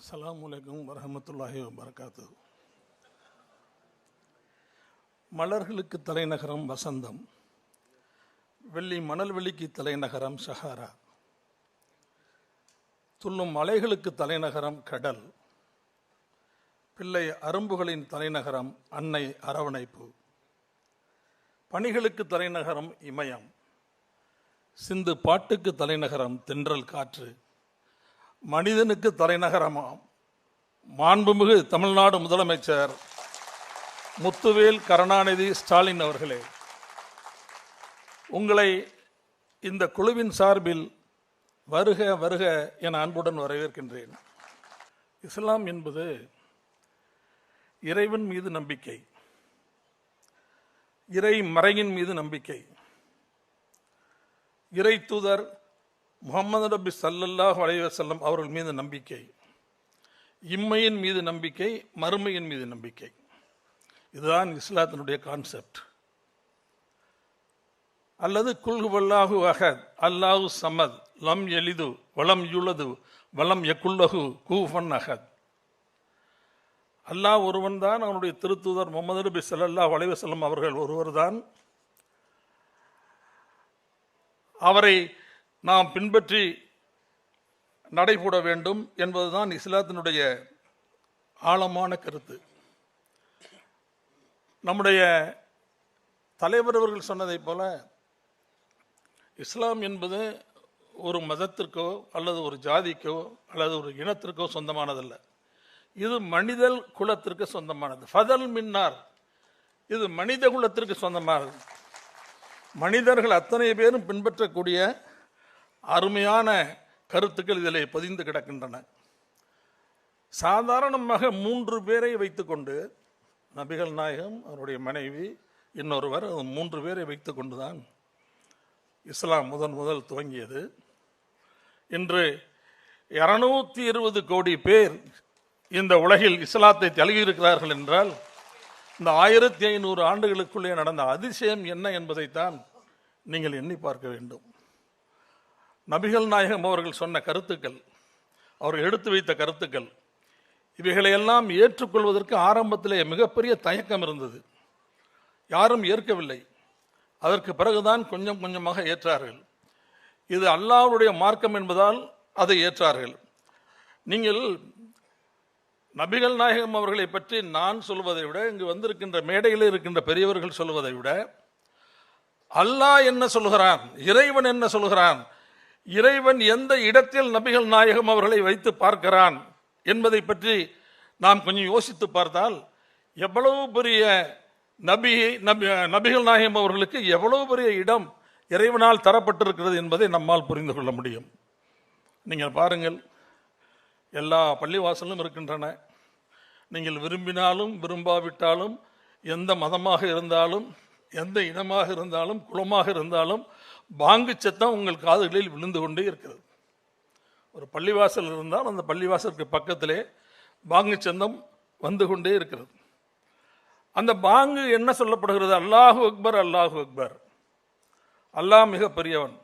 அஸ்ஸலாமு அலைக்கும் வரஹ்மத்துல்லாஹி வபரகாத்துஹு. மலர்களுக்கு தலைநகரம் வசந்தம், வெள்ளி மணல்வெளிக்கு தலைநகரம் சஹாரா, துள்ளும் அலைகளுக்கு தலைநகரம் கடல், பிள்ளை அரும்புகளின் தலைநகரம் அன்னை அரவணைப்பு, பணிகளுக்கு தலைநகரம் இமயம், சிந்து பாட்டுக்கு தலைநகரம் தென்றல் காற்று, மனிதனுக்கு தலைநகரமாம் மாண்புமிகு தமிழ்நாடு முதலமைச்சர் முத்துவேல் கருணாநிதி ஸ்டாலின் அவர்களே, உங்களை இந்த குழுவின் சார்பில் வருக வருக என அன்புடன் வரவேற்கின்றேன். இஸ்லாம் என்பது இறைவன் மீது நம்பிக்கை, இறை மறையின் மீது நம்பிக்கை, இறை தூதர் முஹம்மது நபி ஸல்லல்லாஹு அலைஹி வஸல்லம் அவர்கள் மீது நம்பிக்கை, இம்மையின் மீது நம்பிக்கை, மறுமையின் மீது நம்பிக்கை. இதுதான் இஸ்லாத்தினுடைய கான்செப்ட். அல்லது குல் வல்லாஹு அஹத் அல்லாஹு சமத் லம் எலிது வலம் யுலது வலம் யகுல்லஹு குஃபன் அஹத். அல்லாஹ் ஒருவன் தான், அவனுடைய திருத்தூதர் முஹம்மது நபி ஸல்லல்லாஹு அலைஹி வஸல்லம் அவர்கள் ஒருவர் தான். அவரை நாம் பின்பற்றி நடைபோட வேண்டும் என்பதுதான் இஸ்லாத்தினுடைய ஆழமான கருத்து. நம்முடைய தலைவர் அவர்கள் சொன்னதைப் போல இஸ்லாம் என்பது ஒரு மதத்திற்கோ அல்லது ஒரு ஜாதிக்கோ அல்லது ஒரு இனத்திற்கோ சொந்தமானதல்ல. இது மனித குலத்திற்கு சொந்தமானது. ஃபதல் மின்னார், இது மனித குலத்திற்கு சொந்தமானது. மனிதர்கள் அத்தனை பேரும் பின்பற்றக்கூடிய அருமையான கருத்துக்கள் இதில் பதிந்து கிடக்கின்றன. சாதாரணமாக 3 பேரை வைத்துக்கொண்டு, நபிகள் நாயகம், அவருடைய மனைவி, இன்னொருவர், 3 பேரை வைத்துக்கொண்டு தான் இஸ்லாம் முதல் துவங்கியது. இன்று 220 கோடி பேர் இந்த உலகில் இஸ்லாத்தை தழுவியிருக்கிறார்கள் என்றால், இந்த 1500 ஆண்டுகளுக்குள்ளே நடந்த அதிசயம் என்ன என்பதைத்தான் நீங்கள் எண்ணி பார்க்க வேண்டும். நபிகள் நாயகம் அவர்கள் சொன்ன கருத்துக்கள், அவர்கள் எடுத்து வைத்த கருத்துக்கள், இவைகளையெல்லாம் ஏற்றுக்கொள்வதற்கு ஆரம்பத்திலே மிகப்பெரிய தயக்கம் இருந்தது. யாரும் ஏற்கவில்லை. அதற்கு பிறகுதான் கொஞ்சம் கொஞ்சமாக ஏற்றார்கள். இது அல்லாஹ்வுடைய மார்க்கம் என்பதால் அதை ஏற்றார்கள். நீங்கள் நபிகள் நாயகம் அவர்களை பற்றி நான் சொல்வதை விட, இங்கு வந்திருக்கின்ற மேடையில் இருக்கின்ற பெரியவர்கள் சொல்வதை விட, அல்லாஹ் என்ன சொல்கிறான், இறைவன் என்ன சொல்கிறான், இறைவன் எந்த இடத்தில் நபிகள் நாயகம் அவர்களை வைத்து பார்க்கிறான் என்பதை பற்றி நாம் கொஞ்சம் யோசித்து பார்த்தால், எவ்வளவு பெரிய நபிகள் நாயகம் அவர்களுக்கு எவ்வளவு பெரிய இடம் இறைவனால் தரப்பட்டிருக்கிறது என்பதை நம்மால் புரிந்து கொள்ள முடியும். நீங்கள் பாருங்கள், எல்லா பள்ளிவாசலும் இருக்கின்றன. நீங்கள் விரும்பினாலும் விரும்பாவிட்டாலும், எந்த மதமாக இருந்தாலும், எந்த இனமாக இருந்தாலும், குலமாக இருந்தாலும், பாங்கு சத்தம் உங்கள் காதுகளில் விழுந்து கொண்டே இருக்கிறது. ஒரு பள்ளிவாசல் இருந்தால் அந்த பள்ளிவாசலுக்கு பக்கத்திலே பாங்கு சத்தம் வந்து கொண்டே இருக்கிறது. அந்த பாங்கு என்ன சொல்லப்படுகிறது? அல்லாஹு அக்பர், அல்லாஹு அக்பர், அல்லாஹ் மிக பெரியவன்.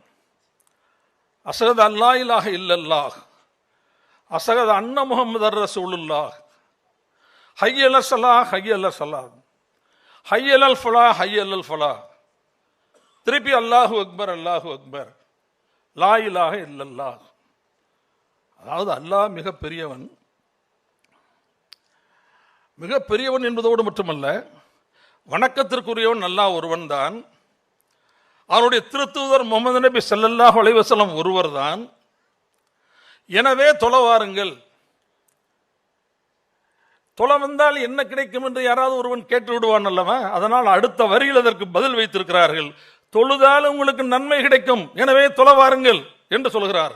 அஸ்ஹது அல்லா இலாஹ இல்லல்லாஹ், அஸ்ஹது அன்ன முஹம்மதர் ரசூலுல்லாஹ், ஹய்யல் ஸலாஹ், ஹய்யல் ஸலாஹ், ஹய்யல் ஃபலாஹ், ஹய்யல் ஃபலாஹ். திருப்பி அல்லாஹு அக்பர், அல்லாஹு அக்பர், லா இலாஹ இல்லல்லாஹ். அதாவது அல்லாஹ் மிக பெரியவன். மிக பெரியவன் என்பதோடு மட்டுமல்ல, வணக்கத்திற்குரியவன் அல்லாஹ் ஒருவன் தான். அவருடைய திருத்தூதர் முஹம்மது நபி ஸல்லல்லாஹு அலைஹி வஸல்லம் ஒருவர் தான். எனவே தொழவாருங்கள். தொலை வந்தால் என்ன கிடைக்கும் என்று யாராவது ஒருவன் கேட்டு விடுவான் அல்லவா? அதனால் அடுத்த வரியில் அதற்கு பதில் வைத்திருக்கிறார்கள். தொழுதால் உங்களுக்கு நன்மை கிடைக்கும், எனவே தொலைவாருங்கள் என்று சொல்கிறார்.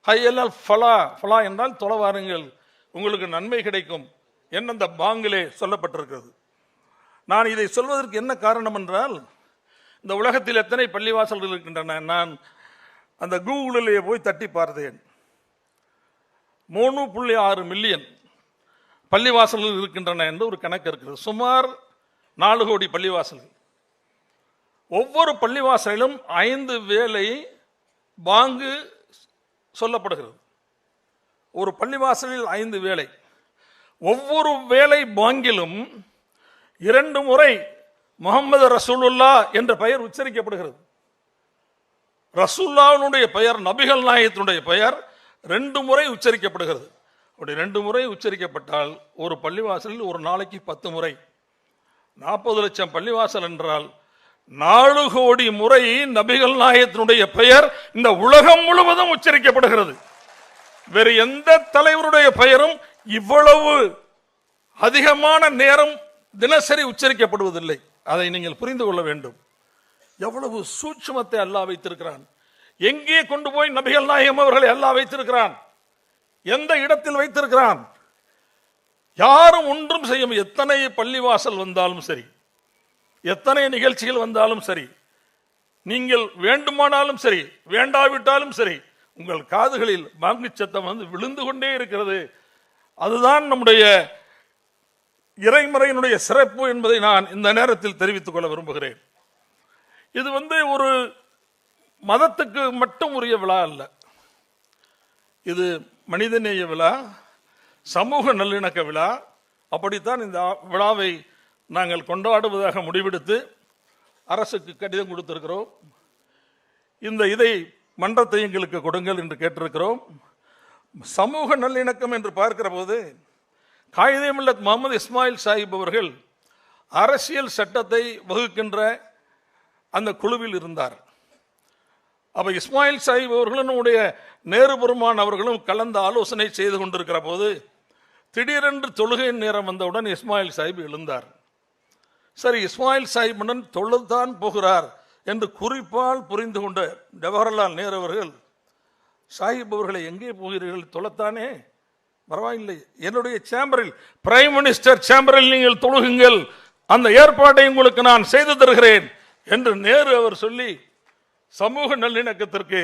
ஹய்யல் ஃபலா, ஃபலா என்றால் தொலைவாருங்கள், உங்களுக்கு நன்மை கிடைக்கும் என்ன அந்த பாங்கிலே சொல்லப்பட்டிருக்கிறது. நான் இதை சொல்வதற்கு என்ன காரணம் என்றால், இந்த உலகத்தில் எத்தனை பள்ளிவாசல்கள் இருக்கின்றன? நான் அந்த கூகுளிலே போய் தட்டி பார்த்தேன். 3.6 மில்லியன் பள்ளிவாசல்கள் இருக்கின்றன என்று ஒரு கணக்கு இருக்கிறது. சுமார் 4 கோடி பள்ளிவாசல்கள். ஒவ்வொரு ஒரு பள்ளிவாசலில் 5 வேளை, ஒவ்வொரு வேளை பாங்கிலும் 2 முறை முஹம்மது ரசூலுல்லா என்ற பெயர் உச்சரிக்கப்படுகிறது. ரசூலுல்லாஹ்வுடைய பெயர், நபிகள் நாயகத்தினுடைய பெயர் 2 முறை உச்சரிக்கப்படுகிறது. அப்படி 2 முறை உச்சரிக்கப்பட்டால் ஒரு பள்ளிவாசலில் ஒரு நாளைக்கு 10 முறை, 40 லட்சம் பள்ளிவாசல் என்றால் 4 கோடி முறை நபிகள் நாயகத்தினுடைய பெயர் இந்த உலகம் முழுவதும் உச்சரிக்கப்படுகிறது. வேறு எந்த தலைவருடைய பெயரும் இவ்வளவு அதிகமான நேரம் தினசரி உச்சரிக்கப்படுவதில்லை. அதை நீங்கள் புரிந்து கொள்ள வேண்டும். எவ்வளவு சூட்சுமத்தை அல்லாஹ் வைத்திருக்கிறான். எங்கே கொண்டு போய் நபிகள் நாயகம் அவர்களை அல்லாஹ் வைத்திருக்கிறான், எந்த இடத்தில் வைத்திருக்கிறான். யாரும் ஒன்றும் செய்ய, எத்தனை பள்ளிவாசல் வந்தாலும் சரி, எத்தனை நிகழ்ச்சிகள் வந்தாலும் சரி, நீங்கள் வேண்டுமானாலும் சரி வேண்டாவிட்டாலும் சரி, உங்கள் காதுகளில் பாங்கு சத்தம் விழுந்து கொண்டே இருக்கிறது. அதுதான் நம்முடைய இறைமறையினுடைய சிறப்பு என்பதை நான் இந்த நேரத்தில் தெரிவித்துக் கொள்ள விரும்புகிறேன். இது ஒரு மதத்துக்கு மட்டும் உரிய விழா அல்ல. இது மனிதநேய விழா, சமூக நல்லிணக்க விழா. அப்படித்தான் இந்த விழாவை நாங்கள் கொண்டாடுவதாக முடிவெடுத்து அரசுக்கு கடிதம் கொடுத்திருக்கிறோம். இதை மன்றத்தை எங்களுக்கு கொடுங்கள் என்று கேட்டிருக்கிறோம். சமூக நல்லிணக்கம் என்று பார்க்கிற போது காயிதே மில்லத் முகமது இஸ்மாயில் சாஹிப் அவர்கள் அரசியல் சட்டத்தை வகுக்கின்ற அந்த குழுவில் இருந்தார். அப்ப இஸ்மாயில் சாஹிப் அவர்களும் நம்முடைய நேரு பெருமான் அவர்களும் கலந்து ஆலோசனை செய்து கொண்டிருக்கிற போது திடீரென்று தொழுகையின் நேரம் வந்தவுடன் இஸ்மாயில் சாஹிப் எழுந்தார். சரி, இஸ்மாயில் சாஹிப்புடன் தொழுதான் போகிறார் என்று குறிப்பால் புரிந்து கொண்ட ஜவஹர்லால் நேரு அவர்கள், சாஹிப் அவர்களை எங்கே போகிறீர்கள், தொழத்தானே, பரவாயில்லை, என்னுடைய சேம்பரில், பிரைம் மினிஸ்டர் சேம்பரில் நீங்கள் தொழுகுங்கள், அந்த ஏற்பாட்டை உங்களுக்கு நான் செய்து தருகிறேன் என்று நேரு அவர் சொல்லி சமூக நல்லிணக்கத்திற்கு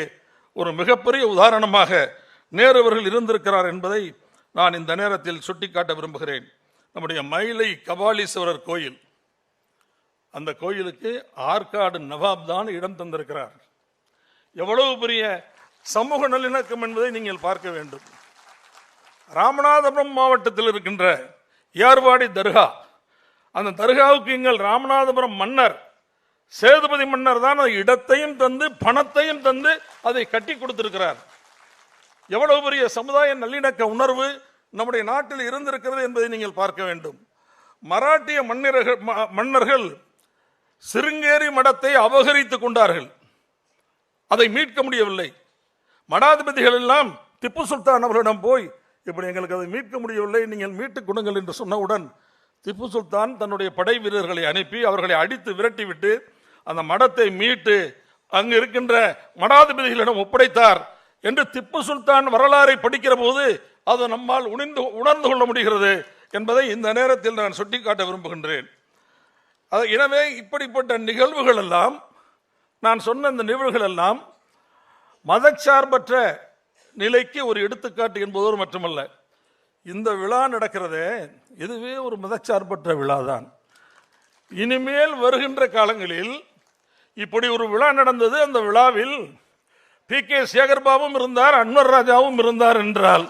ஒரு மிகப்பெரிய உதாரணமாக நேரு அவர்கள் இருந்திருக்கிறார் என்பதை நான் இந்த நேரத்தில் சுட்டிக்காட்ட விரும்புகிறேன். நம்முடைய மயிலை கபாலீஸ்வரர் கோயில், அந்த கோயிலுக்கு ஆற்காடு நவாப் தான் இடம் தந்திருக்கிறார். எவ்வளவு பெரிய சமூக நல்லிணக்கம் என்பதை நீங்கள் பார்க்க வேண்டும். ராமநாதபுரம் மாவட்டத்தில் இருக்கின்ற ஏர்வாடி தர்கா, அந்த தர்காவுக்கு எங்கள் ராமநாதபுரம் மன்னர் சேதுபதி மன்னர் தான் இடத்தையும் தந்து பணத்தையும் தந்து அதை கட்டி கொடுத்திருக்கிறார். எவ்வளவு பெரிய சமுதாய நல்லிணக்க உணர்வு நம்முடைய நாட்டில் இருந்திருக்கிறது என்பதை நீங்கள் பார்க்க வேண்டும். மராட்டிய மன்னர்கள் சிருங்கேரி மடத்தை அபகரித்துக் கொண்டார்கள், அதை மீட்க முடியவில்லை. மடாதிபதிகள் எல்லாம் திப்பு சுல்தான் அவர்களிடம் போய், இப்படி எங்களுக்கு அதை மீட்க முடியவில்லை, நீங்கள் மீட்டுக் கொடுங்கள் என்று சொன்னவுடன் திப்பு சுல்தான் தன்னுடைய படை வீரர்களை அனுப்பி அவர்களை அடித்து விரட்டிவிட்டு அந்த மடத்தை மீட்டு அங்கு இருக்கின்ற மடாதிபதிகளிடம் ஒப்படைத்தார் என்று திப்பு சுல்தான் வரலாறை படிக்கிற போது அது நம்மால் உணர்ந்து கொள்ள முடிகிறது என்பதை இந்த நேரத்தில் நான் சுட்டிக்காட்ட விரும்புகின்றேன். எனவே இப்படிப்பட்ட நிகழ்வுகள் எல்லாம், நான் சொன்ன இந்த நிகழ்வுகள் எல்லாம் மதச்சார்பற்ற நிலைக்கு ஒரு எடுத்துக்காட்டு என்பதோடு மட்டுமல்ல, இந்த விழா நடக்கிறதே இதுவே ஒரு மதச்சார்பற்ற விழா தான். இனிமேல் வருகின்ற காலங்களில் இப்படி ஒரு விழா நடந்தது, அந்த விழாவில் PK சேகர்பாபும் இருந்தார், அன்வர் ராஜாவும் இருந்தார் என்றால்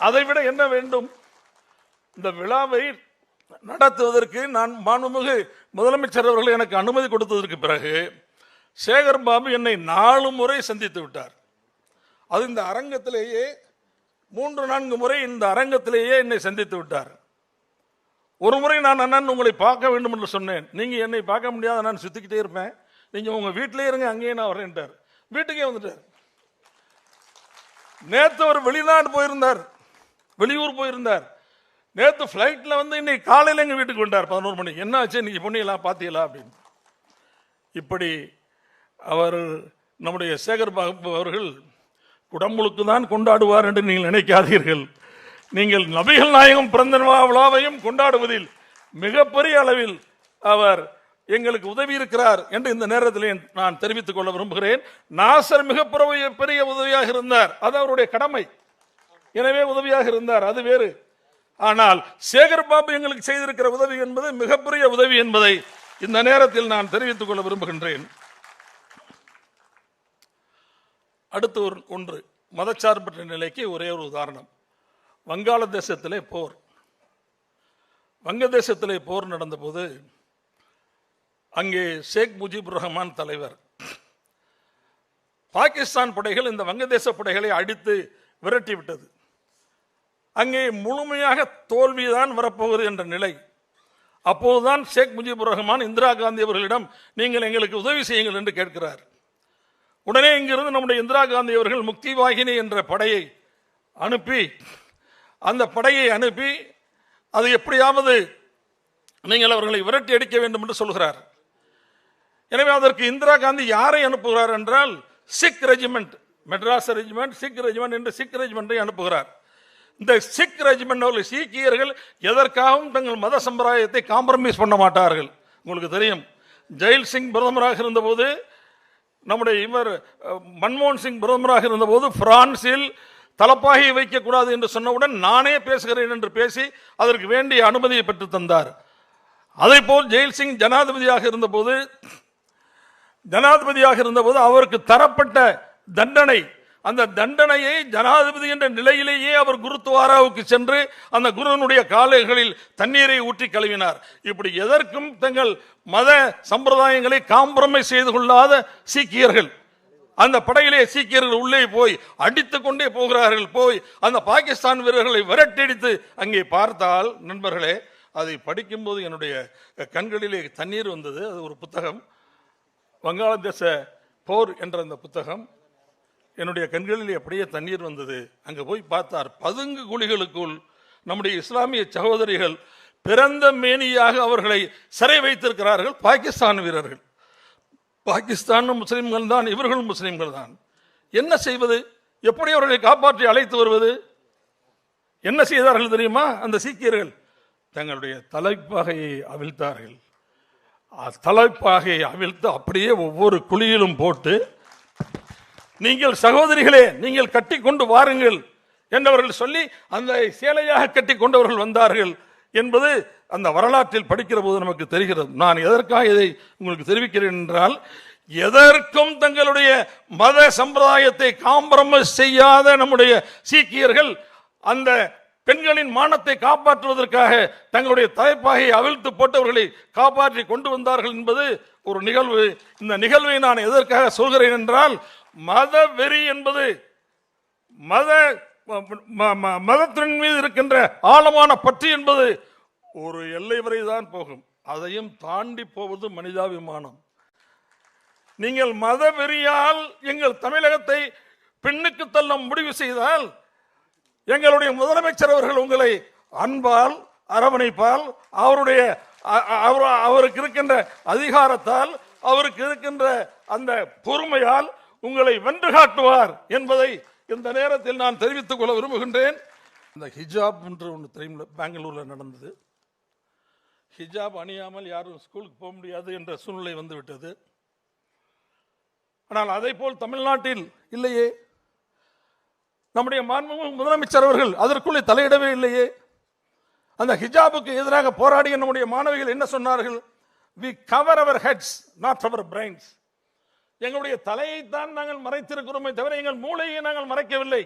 அதைவிட என்ன வேண்டும்? இந்த விழாவை நடத்துவதற்கு நான் மாண்புமிகு முதலமைச்சர் அவர்கள் எனக்கு அனுமதி கொடுத்ததற்கு பிறகு சேகர்பாபு என்னை 4 முறை சந்தித்து விட்டார். அது இந்த அரங்கத்திலேயே 3-4 முறை இந்த அரங்கத்திலேயே என்னை சந்தித்து விட்டார். ஒரு முறை நான் அண்ணன் உங்களை பார்க்க வேண்டும் என்று சொன்னேன். நீங்க என்னை பார்க்க முடியாத, நான் சுத்திக்கிட்டே இருப்பேன், நீங்க உங்க வீட்டிலே இருங்க, அங்கேயே நான் வரேன்ட்டார். வீட்டுக்கே வந்துட்டார். நேற்று அவர் வெளிநாடு போயிருந்தார், வெளியூர் போயிருந்தார். நேற்று பிளைட்ல இன்னைக்கு காலையில் எங்க வீட்டுக்கு வந்தார் 11 மணிக்கு. என்ன ஆச்சு இன்னைக்கு, பொண்ணையெல்லாம் பார்த்தீங்களா அப்படின்னு. இப்படி அவர் நம்முடைய சேகர்பாபு அவர்கள் குடமுழுக்கு தான் கொண்டாடுவார் என்று நீங்கள் நினைக்காதீர்கள். நீங்கள் நபிகள் நாயகம் பிறந்த விழாவையும் கொண்டாடுவதில் மிகப்பெரிய அளவில் அவர் எங்களுக்கு உதவி இருக்கிறார் என்று இந்த நேரத்தில் நான் தெரிவித்துக் கொள்ள விரும்புகிறேன். நாசர் மிகப்பெரிய உதவியாக இருந்தார், அது அவருடைய கடமை, எனவே உதவியாக இருந்தார், அது வேறு. ஆனால் சேகர்பாபு எங்களுக்கு செய்திருக்கிற உதவி என்பது மிகப்பெரிய உதவி என்பதை இந்த நேரத்தில் நான் தெரிவித்துக் கொள்ள விரும்புகின்றேன். அடுத்து ஒன்று, மதச்சார்பற்ற நிலைக்கு ஒரே ஒரு உதாரணம். வங்காளதேசத்திலே போர். வங்கதேசத்திலே போர் நடந்தபோது அங்கே ஷேக் முஜிபுர் ரஹ்மான் தலைவர். பாகிஸ்தான் படைகள் இந்த வங்கதேச படைகளை அடித்து விரட்டி விட்டது. அங்கே முழுமையாக தோல்விதான் வரப்போகிறது என்ற நிலை. அப்போதுதான் ஷேக் முஜிபுர் ரஹ்மான் இந்திரா காந்தி அவர்களிடம் நீங்கள் எங்களுக்கு உதவி செய்யுங்கள் என்று கேட்கிறார். உடனே இங்கிருந்து நம்முடைய இந்திரா காந்தி அவர்கள் முக்தி வாகினி என்ற படையை அனுப்பி அது எப்படியாவது நீங்கள் அவர்களை விரட்டி அடிக்க வேண்டும் என்று சொல்கிறார். எனவே அதற்கு இந்திரா காந்தி யாரை அனுப்புகிறார் என்றால் Sikh regiment, Madras regiment, Sikh regiment என்று சிக் ரெஜிமெண்டை அனுப்புகிறார். இந்த சிக் ரெஜிமெண்ட் சீக்கியர்கள் எதற்காகவும் தங்கள் மத சம்பிரதாயத்தை காம்ப்ரமைஸ் பண்ண மாட்டார்கள். உங்களுக்கு தெரியும், ஜெயில் சிங் பிரதமராக இருந்தபோது, நம்முடைய இவர் மன்மோகன் சிங் பிரதமராக இருந்தபோது பிரான்சில் தலப்பாகை வைக்கக்கூடாது என்று சொன்னவுடன் நானே பேசுகிறேன் என்று பேசி அதற்கு வேண்டிய அனுமதியை பெற்று தந்தார். அதே போல் ஜெயில் சிங் ஜனாதிபதியாக இருந்தபோது அவருக்கு தரப்பட்ட தண்டனை, அந்த தண்டனையை ஜனாதிபதி என்ற நிலையிலேயே அவர் குருத்வாராவுக்கு சென்று அந்த குருவனுடைய கால்களில் தண்ணீரை ஊற்றி கழுவினார். இப்படி எதற்கும் தங்கள் மத சம்பிரதாயங்களை காம்ப்ரமைஸ் செய்து கொள்ளாத சீக்கியர்கள் அந்த படையிலே சீக்கியர்கள் உள்ளே போய் அடித்துக் கொண்டே போகிறார்கள். போய் அந்த பாகிஸ்தான் வீரர்களை விரட்டடித்து அங்கே பார்த்தால், நண்பர்களே, அதை படிக்கும்போது என்னுடைய கண்களிலே தண்ணீர் வந்தது. அது ஒரு புத்தகம், வங்காளதேச போர் என்ற அந்த புத்தகம். என்னுடைய கண்களிலே அப்படியே தண்ணீர் வந்தது. அங்கே போய் பார்த்தார், பதுங்கு குழிகளுக்குள் நம்முடைய இஸ்லாமிய சகோதரிகள் பிறந்த மேனியாக அவர்களை சிறை வைத்திருக்கிறார்கள். பாகிஸ்தான் வீரர்கள், பாகிஸ்தான் முஸ்லிம்கள் தான், இவர்களும் முஸ்லிம்கள் தான். என்ன செய்வது? எப்படி அவர்களை காப்பாற்றி அழைத்து வருவது? என்ன செய்தார்கள் தெரியுமா? அந்த சீக்கியர்கள் தங்களுடைய தலைப்பாகையை அவிழ்த்தார்கள். தலைப்பாகையை அவிழ்த்து அப்படியே ஒவ்வொரு குழியிலும் போட்டு, நீங்கள் சகோதரிகளே நீங்கள் கட்டி கொண்டு வாருங்கள் என்றவர்கள் சொல்லி அந்த சேலையாக கட்டி கொண்டவர்கள் வந்தார்கள் என்பது அந்த வரலாற்றில் படிக்கிற போது நமக்கு தெரிகிறது. நான் எதற்காக இதை உங்களுக்கு தெரிவிக்கிறேன் என்றால், எதற்கும் தங்களுடைய மத சம்பிரதாயத்தை காம்ப்ரமைஸ் செய்யாத நம்முடைய சீக்கியர்கள் அந்த பெண்களின் மானத்தை காப்பாற்றுவதற்காக தங்களுடைய தலைப்பாகையை அவிழ்த்து போட்டவர்களை காப்பாற்றி கொண்டு வந்தார்கள் என்பது ஒரு நிகழ்வு. இந்த நிகழ்வை நான் எதற்காக சொல்கிறேன் என்றால், மத வெறி என்பது மதத்தின் மீது இருக்கின்ற ஆழமான பற்று என்பது ஒரு எல்லை வரை தான் போகும். அதையும் தாண்டி போவது மனிதாபிமானம். நீங்கள் மத வெறியால் எங்கள் தமிழகத்தை பெண்ணுக்கு தள்ள முடிவு செய்தால், எங்களுடைய முதலமைச்சர் அவர்கள் உங்களை அன்பால் அரவணைப்பால், அவருக்கு இருக்கின்ற அதிகாரத்தால், அவருக்கு இருக்கின்ற அந்த பொறுமையால் உங்களை வென்று காட்டுவார் என்பதை இந்த நேரத்தில் நான் தெரிவித்துக் கொள்ள விரும்புகின்றேன். இந்த ஹிஜாப் என்று ஒன்று தெரியும், பெங்களூர்ல நடந்தது. ஹிஜாப் அணியாமல் யாரும் ஸ்கூலுக்கு போக முடியாது என்ற சூழ்நிலை வந்துவிட்டது. ஆனால் அதை போல் தமிழ்நாட்டில் இல்லையே. நம்முடைய மாண்புமிகு முதலமைச்சர் அவர்கள் அதற்குள்ளே தலையிடவே இல்லையே. அந்த ஹிஜாபுக்கு எதிராக போராடிய நம்முடைய மாணவிகள் என்ன சொன்னார்கள்? We cover our heads, not our brains. எங்களுடைய தலையைத்தான் நாங்கள் மறைத்திருக்கிறோமே தவிர எங்கள் மூளையை நாங்கள் மறைக்கவில்லை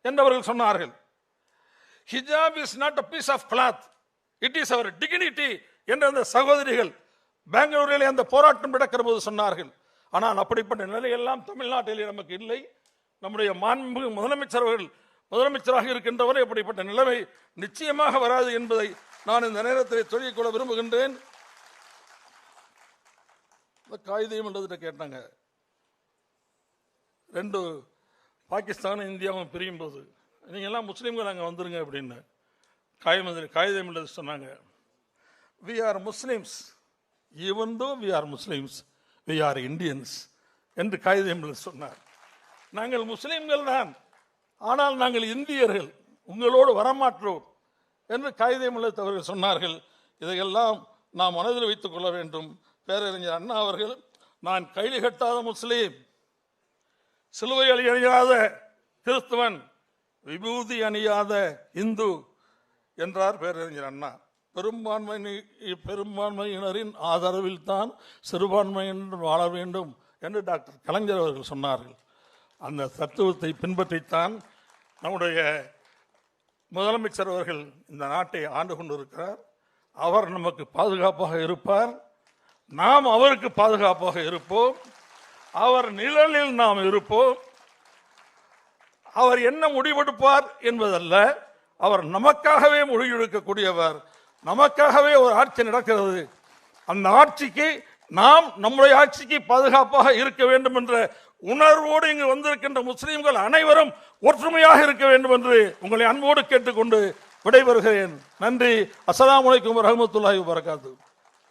என்றவர்கள் சொன்னார்கள். ஹிஜாப் is not a piece of cloth, it is our dignity என்ற அந்த சகோதரிகள் பெங்களூரிலே அந்த போராட்டம் நடக்கிற போது சொன்னார்கள். ஆனால் அப்படிப்பட்ட நிலையெல்லாம் தமிழ்நாட்டிலே நமக்கு இல்லை. நம்முடைய மாண்புமிகு முதலமைச்சர் அவர்கள் முதலமைச்சராக இருக்கின்றவரை அப்படிப்பட்ட நிலைமை நிச்சயமாக வராது என்பதை நான் இந்த நேரத்தில் சொல்லிக் கொள்ள விரும்புகின்றேன். காகிதம் என்றது கேட்டாங்க, ரெண்டு பாகிஸ்தானும் இந்தியாவும் பிரியும் போது நீங்க எல்லாம் முஸ்லீம்கள் அங்கே வந்துருங்க அப்படின்னு காகிதம் என்றது சொன்னாங்க. We are Muslims, even though we are Muslims, we are Indians என்று காகிதம் சொன்னார். நாங்கள் முஸ்லீம்கள் தான், ஆனால் நாங்கள் இந்தியர்கள், உங்களோடு வரமாற்றோம் என்று காகிதம் அவர்கள் சொன்னார்கள். இதையெல்லாம் நாம் மனதில் வைத்துக் கொள்ள வேண்டும். பேரறிஞர் அண்ணா அவர்கள், நான் கைலி கட்டாத முஸ்லீம், சிலுவை அணியாத கிறிஸ்துவன், விபூதி அணியாத இந்து என்றார் பேரறிஞர் அண்ணா. பெரும்பான்மையினரின் ஆதரவில் தான் சிறுபான்மையினர் வாழ வேண்டும் என்று டாக்டர் கலைஞர் அவர்கள் சொன்னார்கள். அந்த தத்துவத்தை பின்பற்றித்தான் நம்முடைய முதலமைச்சர் அவர்கள் இந்த நாட்டை ஆண்டு கொண்டிருக்கிறார். அவர் நமக்கு பாதுகாப்பாக இருப்பார், நாம் அவருக்கு பாதுகாப்பாக இருப்போம். அவர் நிழலில் நாம் இருப்போம். அவர் என்ன முடிவெடுப்பார் என்பதல்ல, அவர் நமக்காகவே முடிவெடுக்கக்கூடியவர். நமக்காகவே ஒரு ஆட்சி நடக்கிறது. அந்த ஆட்சிக்கு நாம் நம்முடைய ஆட்சிக்கு பாதுகாப்பாக இருக்க வேண்டும் என்ற உணர்வோடு இங்கு வந்திருக்கின்ற முஸ்லிம்கள் அனைவரும் ஒற்றுமையாக இருக்க வேண்டும் என்று உங்களை அன்போடு கேட்டுக்கொண்டு விடைபெறுகிறேன். நன்றி. அஸ்ஸலாமு அலைக்கும் வரஹ்மத்துல்லாஹி வபரகாத்துஹு.